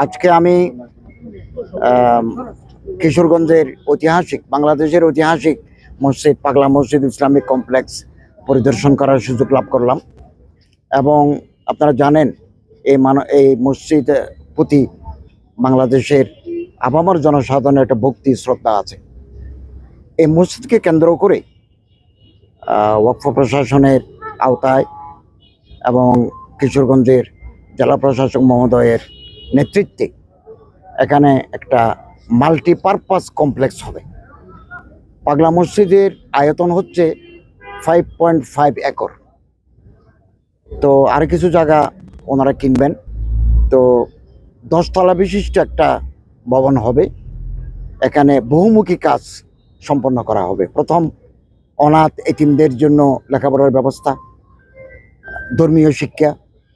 আজকে আমি কিশোরগঞ্জের ঐতিহাসিক বাংলাদেশের ঐতিহাসিক মসজিদ পাগলা মসজিদ ইসলামিক কমপ্লেক্স পরিদর্শন করার সুযোগ লাভ করলাম। এবং আপনারা জানেন এই মসজিদের প্রতি বাংলাদেশের আপামর জনসাধারণের একটা ভক্তি শ্রদ্ধা আছে। এই মসজিদকে কেন্দ্র করে ওয়াকফ প্রশাসনের আওতায় এবং কিশোরগঞ্জের জেলা প্রশাসক মহোদয়ের নেতৃত্বে এখানে একটা মাল্টিপারপাস কমপ্লেক্স হবে। পাগলা মসজিদের আয়তন হচ্ছে 5.5 একর। তো আর কিছু জায়গা ওনারা কিনবেন। তো 10 তলা বিশিষ্ট একটা ভবন হবে। এখানে বহুমুখী কাজ সম্পন্ন করা হবে। প্রথম অনাথ এতিমদের জন্য লেখাপড়ার ব্যবস্থা, ধর্মীয় শিক্ষা,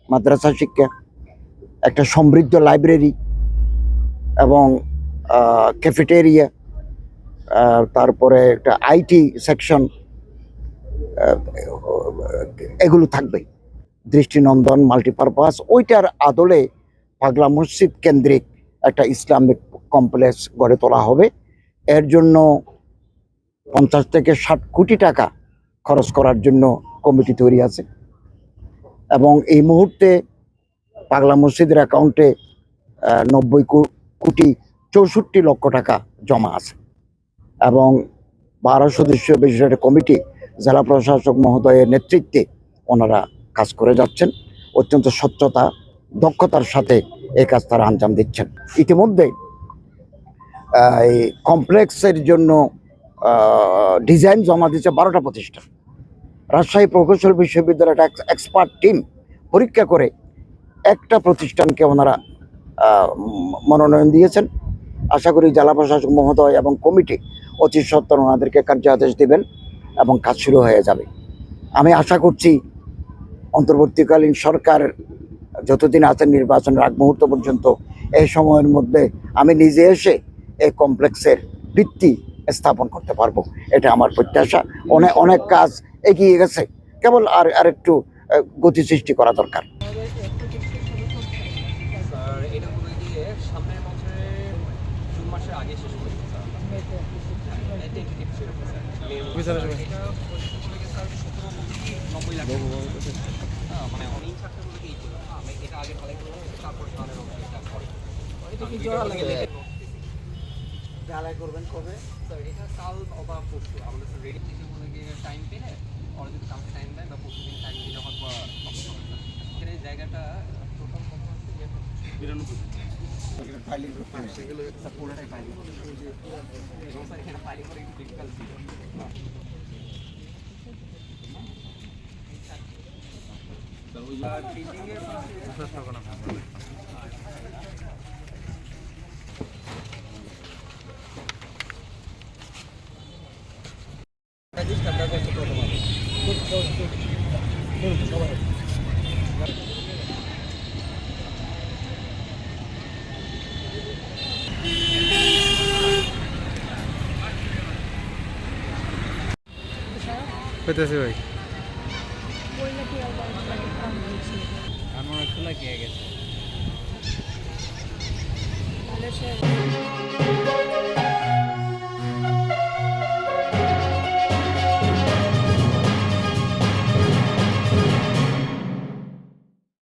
মাদ্রাসা শিক্ষা, একটা সমৃদ্ধ লাইব্রেরি এবং ক্যাফেটেরিয়া, তারপরে একটা আইটি সেকশন, এগুলো থাকবে। দৃষ্টিনন্দন মাল্টিপারপাস ওইটার আদলে পাগলা মসজিদ কেন্দ্রিক একটা ইসলামিক কমপ্লেক্স গড়ে তোলা হবে। এর জন্য 50 থেকে 60 কোটি টাকা খরচ করার জন্য কমিটি তৈরি আছে। এবং এই মুহূর্তে পাগলা মসজিদের অ্যাকাউন্টে 90,64,00,00,000 টাকা জমা আছে। এবং 12 সদস্য বিশিষ্ট একটা কমিটি জেলা প্রশাসক মহোদয়ের নেতৃত্বে ওনারা কাজ করে যাচ্ছেন। অত্যন্ত স্বচ্ছতা, দক্ষতার সাথে এই কাজ তারা আঞ্জাম দিচ্ছেন। ইতিমধ্যে এই কমপ্লেক্সের জন্য ডিজাইন জমা দিচ্ছে 12টা প্রতিষ্ঠান। রাজশাহী প্রকৌশল বিশ্ববিদ্যালয়ের একটা এক্সপার্ট টিম পরীক্ষা করে একটা প্রতিষ্ঠানকে ওনারা মনোনয়ন দিয়েছেন। আশা করি জেলা প্রশাসক মহোদয় এবং কমিটি অতি সত্বর ওনাদেরকে কার্যাদেশ দেবেন এবং কাজ শুরু হয়ে যাবে। আমি আশা করছি অন্তর্বর্তীকালীন সরকার যতদিন আছেন নির্বাচনের আগ মুহূর্ত পর্যন্ত এই সময়ের মধ্যে আমি নিজে এসে এই কমপ্লেক্সের ভিত্তি স্থাপন করতে পারবো। এটা আমার প্রত্যাশা। অনেক কাজ এগিয়ে গেছে, কেবল আর একটু গতি সৃষ্টি করা দরকার। ঢালাই করবেন কবে? এটা কাল অথবা পরশু আমাদের রেডি থেকে বলে গিয়ে টাইম পেলে ওরা যদি কালকে টাইম দেয় বা পরশু দিন টাইম দিলে হয়তো এখানে জায়গাটা টোটাল কত হচ্ছে 92 ফাইলিং সেগুলো পুরোটাই ফাইলিং এবং স্যার এখানে ফাইলিং করে একটু ডিফিকাল্ট ছিল। পেতেছি ভাই আমার খোলা গিয়ে গেছে।